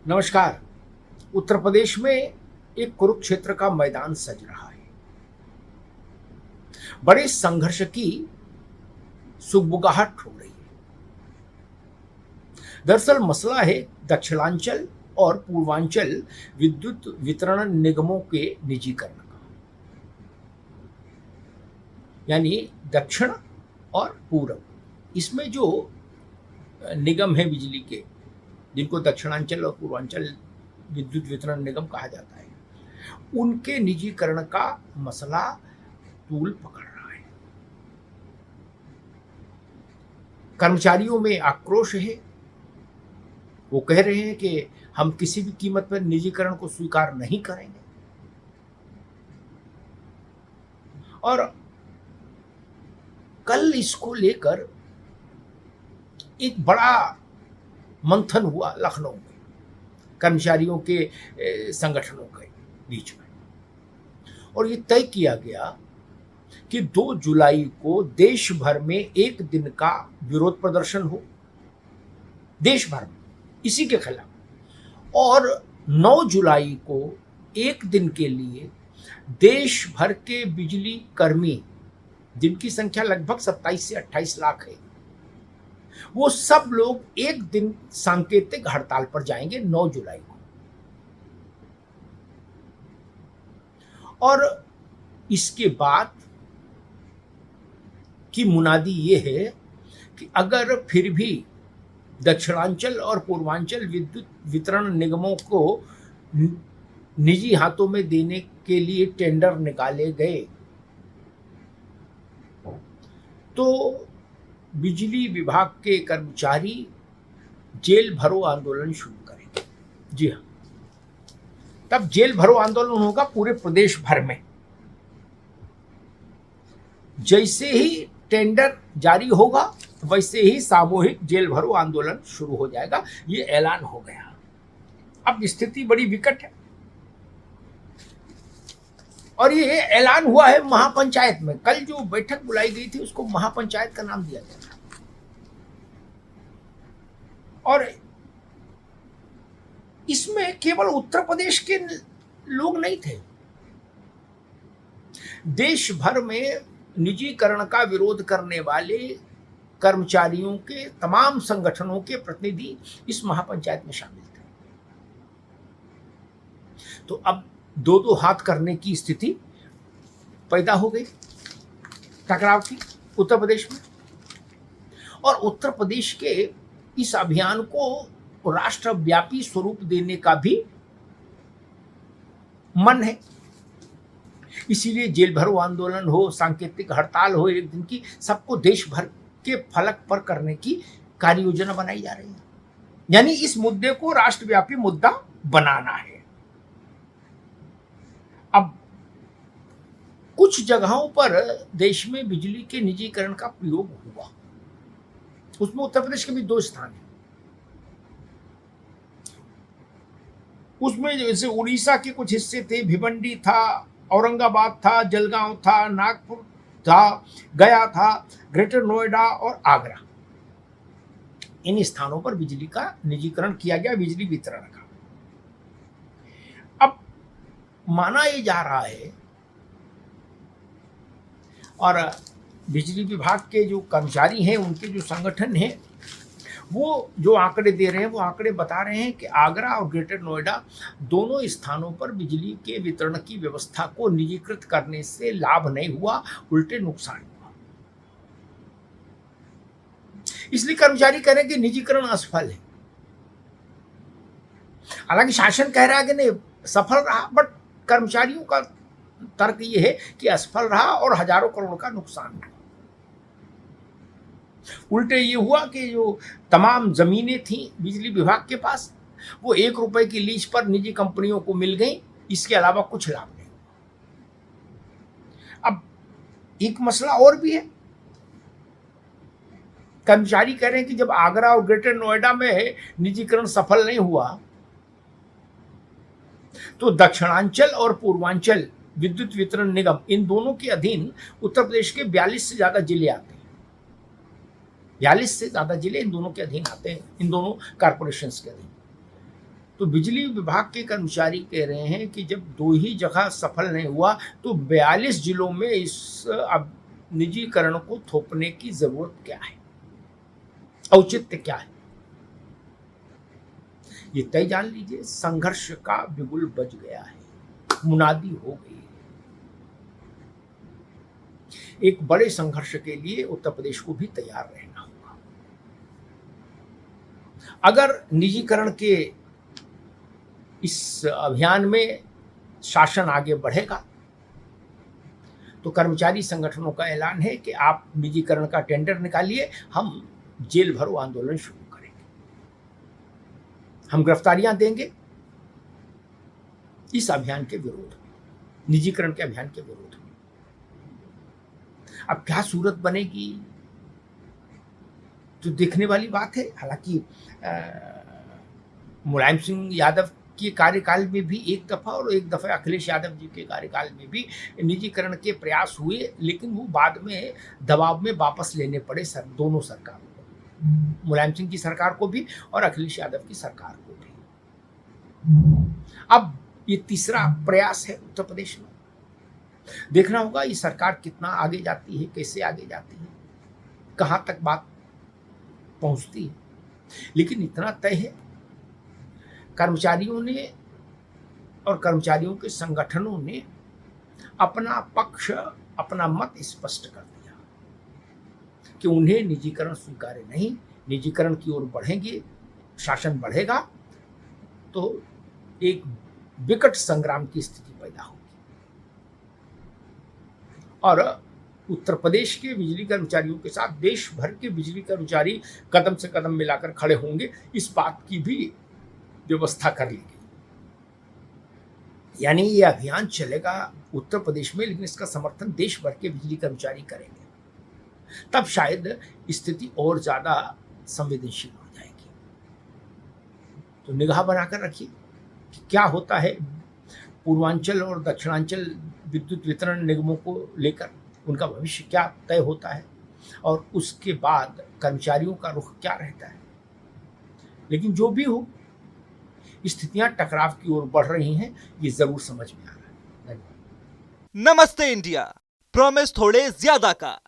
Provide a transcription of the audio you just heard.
नमस्कार। उत्तर प्रदेश में एक कुरुक्षेत्र का मैदान सज रहा है। बड़े संघर्ष की सुगबुगाहट हो रही है। दरअसल मसला है दक्षिणांचल और पूर्वांचल विद्युत वितरण निगमों के निजीकरण का। यानी दक्षिण और पूर्व, इसमें जो निगम है बिजली के, जिनको दक्षिणांचल और पूर्वांचल विद्युत वितरण निगम कहा जाता है, उनके निजीकरण का मसला तूल पकड़ रहा है। कर्मचारियों में आक्रोश है। वो कह रहे हैं कि हम किसी भी कीमत पर निजीकरण को स्वीकार नहीं करेंगे। और कल इसको लेकर एक बड़ा मंथन हुआ लखनऊ में कर्मचारियों के संगठनों के बीच में, और ये तय किया गया कि 2 जुलाई को देश भर में एक दिन का विरोध प्रदर्शन हो, देश भर में इसी के खिलाफ, और 9 जुलाई को एक दिन के लिए देश भर के बिजली कर्मी, जिनकी संख्या लगभग 27 से 28 लाख है, वो सब लोग एक दिन सांकेतिक हड़ताल पर जाएंगे 9 जुलाई को। और इसके बाद की मुनादी ये है कि अगर फिर भी दक्षिणांचल और पूर्वांचल विद्युत वितरण निगमों को निजी हाथों में देने के लिए टेंडर निकाले गए, तो बिजली विभाग के कर्मचारी जेल भरो आंदोलन शुरू करेंगे। जी हाँ, तब जेल भरो आंदोलन होगा पूरे प्रदेश भर में। जैसे ही टेंडर जारी होगा वैसे ही सामूहिक जेल भरो आंदोलन शुरू हो जाएगा। ये ऐलान हो गया। अब स्थिति बड़ी विकट है, और ये ऐलान हुआ है महापंचायत में। कल जो बैठक बुलाई गई थी उसको महापंचायत का नाम दिया गया था। और इसमें केवल उत्तर प्रदेश के लोग नहीं थे, देश भर में निजीकरण का विरोध करने वाले कर्मचारियों के तमाम संगठनों के प्रतिनिधि इस महापंचायत में शामिल थे। तो अब 2-2 हाथ करने की स्थिति पैदा हो गई टकराव की उत्तर प्रदेश में। और उत्तर प्रदेश के इस अभियान को राष्ट्रव्यापी स्वरूप देने का भी मन है। इसीलिए जेल भरो आंदोलन हो, सांकेतिक हड़ताल हो एक दिन की, सबको देश भर के फलक पर करने की कार्य योजना बनाई जा रही है। यानी इस मुद्दे को राष्ट्रव्यापी मुद्दा बनाना है। अब कुछ जगहों पर देश में बिजली के निजीकरण का प्रयोग हुआ, उसमें उत्तर प्रदेश के भी 2 स्थान हैं। उसमें जैसे उड़ीसा के कुछ हिस्से थे, भिवंडी था, औरंगाबाद था, जलगांव था, नागपुर था, गया था, ग्रेटर नोएडा और आगरा। इन स्थानों पर बिजली का निजीकरण किया गया, बिजली वितरण का। अब माना यह जा रहा है, और बिजली विभाग के जो कर्मचारी हैं, उनके जो संगठन हैं, वो जो आंकड़े दे रहे हैं, वो आंकड़े बता रहे हैं कि आगरा और ग्रेटर नोएडा दोनों स्थानों पर बिजली के वितरण की व्यवस्था को निजीकृत करने से लाभ नहीं हुआ, उल्टे नुकसान हुआ। इसलिए कर्मचारी कह रहे हैं कि निजीकरण असफल है। हालांकि शासन कह रहा है कि नहीं, सफल रहा, बट कर्मचारियों का तर्क ये है कि असफल रहा और हजारों करोड़ का नुकसान हुआ। उल्टे ये हुआ कि जो तमाम जमीनें थी बिजली विभाग के पास, वो 1 रुपए की लीज पर निजी कंपनियों को मिल गई, इसके अलावा कुछ लाभ नहीं। अब एक मसला और भी है। कर्मचारी कह रहे हैं कि जब आगरा और ग्रेटर नोएडा में निजीकरण सफल नहीं हुआ, तो दक्षिणांचल और पूर्वांचल विद्युत वितरण निगम, इन दोनों के अधीन उत्तर प्रदेश के 42 से ज्यादा जिले आते हैं। 42 से ज्यादा जिले इन दोनों के अधीन आते हैं, इन दोनों कॉर्पोरेशंस के अधीन। तो बिजली विभाग के कर्मचारी कह रहे हैं कि जब 2 ही जगह सफल नहीं हुआ तो 42 जिलों में इस अब निजीकरण को थोपने की जरूरत क्या है, औचित्य क्या है? ये तय जान लीजिए, संघर्ष का बिगुल बज गया है, मुनादी हो गई है। एक बड़े संघर्ष के लिए उत्तर प्रदेश को भी तैयार रहना होगा। अगर निजीकरण के इस अभियान में शासन आगे बढ़ेगा तो कर्मचारी संगठनों का ऐलान है कि आप निजीकरण का टेंडर निकालिए, हम जेल भरो आंदोलन शुरू करेंगे, हम गिरफ्तारियां देंगे इस अभियान के विरोध में, निजीकरण के अभियान के विरोध में। अब क्या सूरत बनेगी तो देखने वाली बात है। हालांकि मुलायम सिंह यादव के कार्यकाल में भी एक दफा और एक दफा अखिलेश यादव जी के कार्यकाल में भी निजीकरण के प्रयास हुए, लेकिन वो बाद में दबाव में वापस लेने पड़े दोनों सरकारों को, मुलायम सिंह की सरकार को भी और अखिलेश यादव की सरकार को भी। अब ये तीसरा प्रयास है उत्तर प्रदेश में। देखना होगा ये सरकार कितना आगे जाती है, कैसे आगे जाती है, कहां तक बात पहुंचती है। लेकिन इतना तय है, कर्मचारियों ने और कर्मचारियों के संगठनों ने अपना पक्ष, अपना मत स्पष्ट कर दिया कि उन्हें निजीकरण स्वीकार्य नहीं, निजीकरण की ओर बढ़ेंगे, शासन बढ़ेगा तो एक विकट संग्राम की स्थिति पैदा होगी। और उत्तर प्रदेश के बिजली कर्मचारियों के साथ देश भर के बिजली कर्मचारी कदम से कदम मिलाकर खड़े होंगे, इस बात की भी व्यवस्था कर ली गई। यानी ये अभियान चलेगा उत्तर प्रदेश में, लेकिन इसका समर्थन देश भर के बिजली कर्मचारी करेंगे। तब शायद स्थिति और ज्यादा संवेदनशील हो जाएगी। तो निगाह बनाकर रखिए कि क्या होता है पूर्वांचल और दक्षिणांचल विद्युत वितरण निगमों को लेकर, उनका भविष्य क्या तय होता है और उसके बाद कर्मचारियों का रुख क्या रहता है। लेकिन जो भी हो, स्थितियां टकराव की ओर बढ़ रही हैं, ये जरूर समझ में आ रहा है। नमस्ते इंडिया, प्रॉमिस थोड़े ज्यादा का।